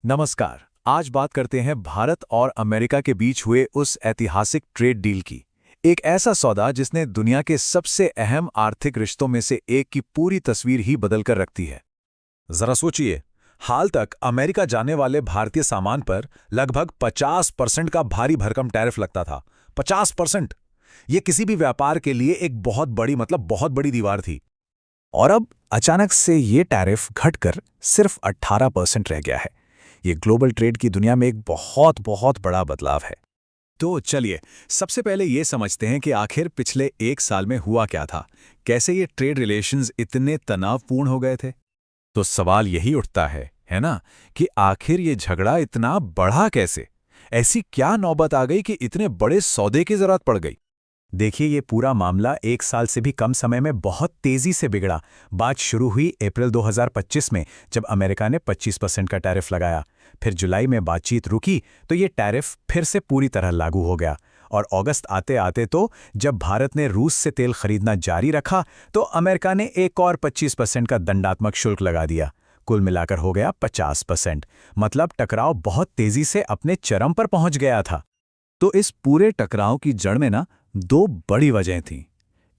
नमस्कार। आज बात करते हैं भारत और अमेरिका के बीच हुए उस ऐतिहासिक ट्रेड डील की। एक ऐसा सौदा जिसने दुनिया के सबसे अहम आर्थिक रिश्तों में से एक की पूरी तस्वीर ही बदल कर रखती है। जरा सोचिए, हाल तक अमेरिका जाने वाले भारतीय सामान पर लगभग 50% का भारी भरकम टैरिफ लगता था। 50%! ये किसी भी व्यापार के लिए एक बहुत बड़ी बहुत बड़ी दीवार थी। और अब अचानक से ये टैरिफ घटकर सिर्फ 18% रह गया है। ये ग्लोबल ट्रेड की दुनिया में एक बहुत बहुत बड़ा बदलाव है। तो चलिए, सबसे पहले ये समझते हैं कि आखिर पिछले एक साल में हुआ क्या था। कैसे ये ट्रेड रिलेशंस इतने तनावपूर्ण हो गए थे। तो सवाल यही उठता है ना, कि आखिर ये झगड़ा इतना बढ़ा कैसे। ऐसी क्या नौबत आ गई कि इतने बड़े सौदे की जरूरत पड़ गई। देखिए, ये पूरा मामला एक साल से भी कम समय में बहुत तेजी से बिगड़ा। बात शुरू हुई अप्रैल 2025 में, जब अमेरिका ने 25% का टैरिफ लगाया। फिर जुलाई में बातचीत रुकी तो ये टैरिफ फिर से पूरी तरह लागू हो गया। और अगस्त आते आते तो जब भारत ने रूस से तेल खरीदना जारी रखा तो अमेरिका ने एक और 25% का दंडात्मक शुल्क लगा दिया। कुल मिलाकर हो गया 50%। मतलब टकराव बहुत तेजी से अपने चरम पर पहुंच गया था। तो इस पूरे टकराव की जड़ में ना दो बड़ी वजहें थीं।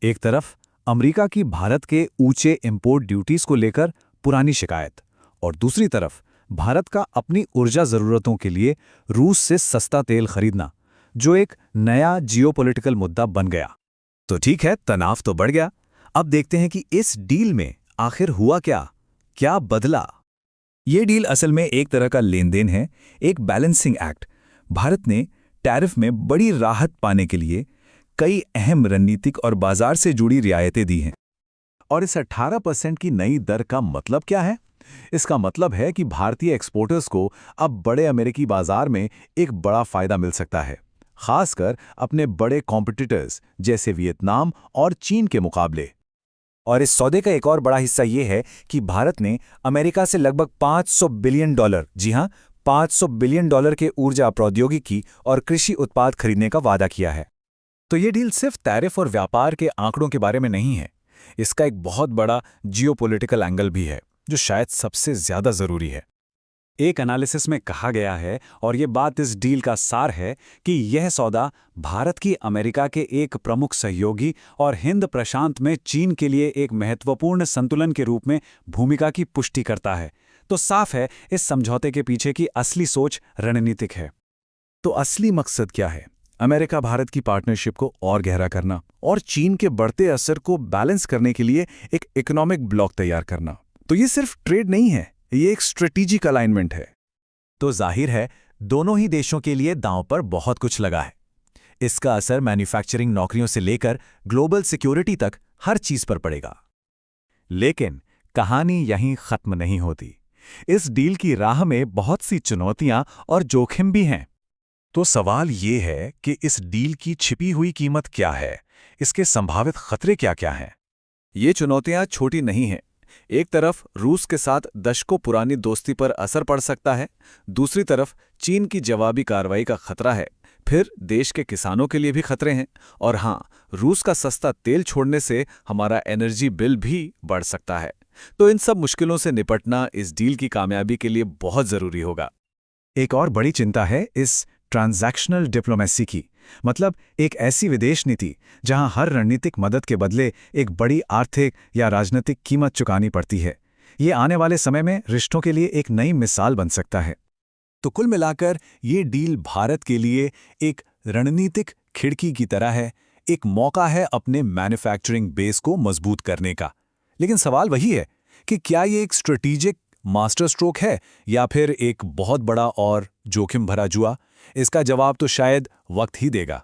एक तरफ अमेरिका की भारत के ऊंचे इंपोर्ट ड्यूटीज को लेकर पुरानी शिकायत, और दूसरी तरफ भारत का अपनी ऊर्जा जरूरतों के लिए रूस से सस्ता तेल खरीदना, जो एक नया जियोपॉलिटिकल मुद्दा बन गया। तो ठीक है, तनाव तो बढ़ गया। अब देखते हैं कि इस डील में आखिर हुआ क्या, क्या बदला। ये डील असल में एक तरह का लेन देन है, एक बैलेंसिंग एक्ट। भारत ने टैरिफ में बड़ी राहत पाने के लिए कई अहम रणनीतिक और बाजार से जुड़ी रियायतें दी हैं। और इस 18% की नई दर का मतलब क्या है? इसका मतलब है कि भारतीय एक्सपोर्टर्स को अब बड़े अमेरिकी बाजार में एक बड़ा फायदा मिल सकता है, खासकर अपने बड़े कॉम्पिटिटर्स जैसे वियतनाम और चीन के मुकाबले। और इस सौदे का एक और बड़ा हिस्सा ये है कि भारत ने अमेरिका से लगभग $500 बिलियन, जी हां, $500 बिलियन के ऊर्जा प्रौद्योगिकी और कृषि उत्पाद खरीदने का वादा किया है। तो ये डील सिर्फ टैरिफ और व्यापार के आंकड़ों के बारे में नहीं है। इसका एक बहुत बड़ा जियोपॉलिटिकल एंगल भी है, जो शायद सबसे ज्यादा जरूरी है। एक एनालिसिस में कहा गया है, और ये बात इस डील का सार है, कि यह सौदा भारत की अमेरिका के एक प्रमुख सहयोगी और हिंद प्रशांत में चीन के लिए एक महत्वपूर्ण संतुलन के रूप में भूमिका की पुष्टि करता है। तो साफ है, इस समझौते के पीछे की असली सोच रणनीतिक है। तो असली मकसद क्या है? अमेरिका भारत की पार्टनरशिप को और गहरा करना और चीन के बढ़ते असर को बैलेंस करने के लिए एक इकोनॉमिक ब्लॉक तैयार करना। तो ये सिर्फ ट्रेड नहीं है, ये एक स्ट्रेटेजिक अलाइनमेंट है। तो जाहिर है, दोनों ही देशों के लिए दांव पर बहुत कुछ लगा है। इसका असर मैन्युफैक्चरिंग नौकरियों से लेकर ग्लोबल सिक्योरिटी तक हर चीज पर पड़ेगा। लेकिन कहानी यहीं खत्म नहीं होती। इस डील की राह में बहुत सी चुनौतियां और जोखिम भी हैं। तो सवाल ये है कि इस डील की छिपी हुई कीमत क्या है, इसके संभावित खतरे क्या क्या हैं। ये चुनौतियां छोटी नहीं हैं। एक तरफ रूस के साथ दशकों पुरानी दोस्ती पर असर पड़ सकता है, दूसरी तरफ चीन की जवाबी कार्रवाई का खतरा है, फिर देश के किसानों के लिए भी खतरे हैं, और हाँ, रूस का सस्ता तेल छोड़ने से हमारा एनर्जी बिल भी बढ़ सकता है। तो इन सब मुश्किलों से निपटना इस डील की कामयाबी के लिए बहुत जरूरी होगा। एक और बड़ी चिंता है इस ट्रांजैक्शनल डिप्लोमेसी की, मतलब एक ऐसी विदेश नीति जहां हर रणनीतिक मदद के बदले एक बड़ी आर्थिक या राजनीतिक कीमत चुकानी पड़ती है। ये आने वाले समय में रिश्तों के लिए एक नई मिसाल बन सकता है। तो कुल मिलाकर ये डील भारत के लिए एक रणनीतिक खिड़की की तरह है, एक मौका है अपने मैन्युफैक्चरिंग बेस को मजबूत करने का। लेकिन सवाल वही है कि क्या ये एक स्ट्रेटेजिक मास्टर स्ट्रोक है या फिर एक बहुत बड़ा और जोखिम भरा जुआ? इसका जवाब तो शायद वक्त ही देगा।